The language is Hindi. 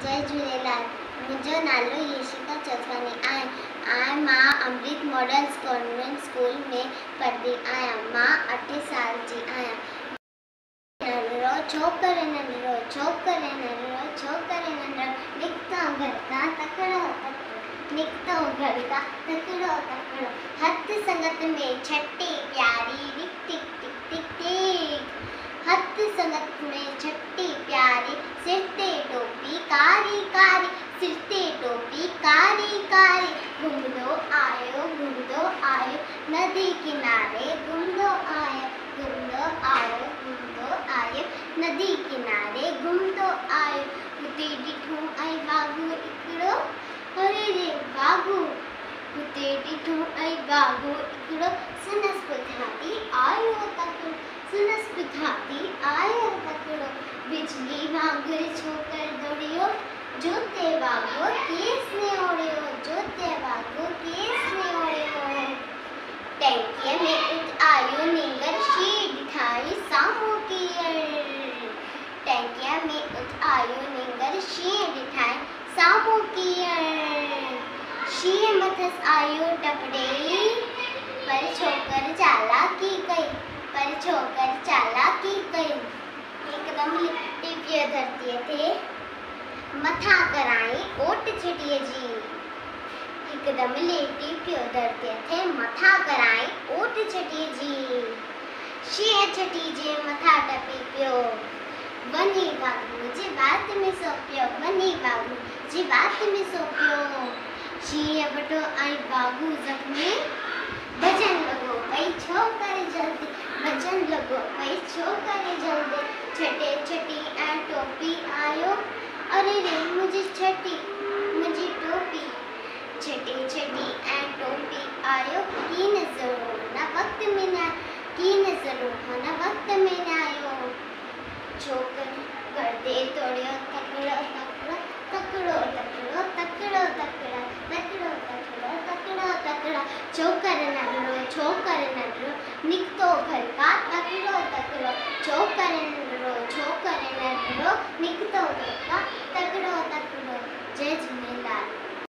जय झूलेलाल। मुंहिंजो नालो यशिका चतवानी आहे। आहियां मां अमृत मॉडल्स कॉन्वेंट स्कूल में पढ़ंदी आहियां। मां 8 साल जी आहियां। नंढड़ो छोकिरो नंढड़ो छोकिरो नंढड़ो छोकिरो नंढड़ो निकितो घर खां तकिड़ो तकिड़ो निकितो घर खां तकिड़ो तकिड़ो हथ संगत में छटी प्यारी टिक टिक टिक टिक टिक हथ संगत में छटी प्यारी सिर ते टोपी कारी कारी सिर ते टोपी कारी कारी घूमदो आयो नदी किनारे घूमदो आयो नदी किनारे घूमदो आयो हुते ॾिठो ऐं बाघू हिकिड़ो अरे रे बाघू हुते ॾिठो ऐं बाघू हिकिड़ो सनस ॿुधाती आयो तकिड़ो बिजली वांगुर छोकर दौड़ियो जो ते वागो केस ने ओढ़ियो टैंकीअ में उठ आयो नींगर शीर ॾिठाई साम्हूं कीअं टैंकीअ में उठ आयो नींगर शीर ॾिठाई साम्हूं कीअं शीर मथस आयो टपड़े पर छोकर चालाकी कई एकदम लिपटी पियो धरतीअ ते मथा कराई ओट छटीअ जी एकदम लेटी पियो धरतीअ ते मथा कराई ओट छटीअ जी शीर छटी जे मथा टपी पियो वनी बाबू जी बात में सोपियो शीर वटो ऐं बाबू ज़ख्मी भजन लॻो पई छो करे जल्दी छटे छटी ऐं टोपी आयो अरे रे मुंहिंजी टोपी छटे छटी ऐं टोपी आयो की नज़रो न वक्त में न आयो छोकर गर्दे तोड़ियो तकिड़ो छोकर नंढड़ो निकितो घर खां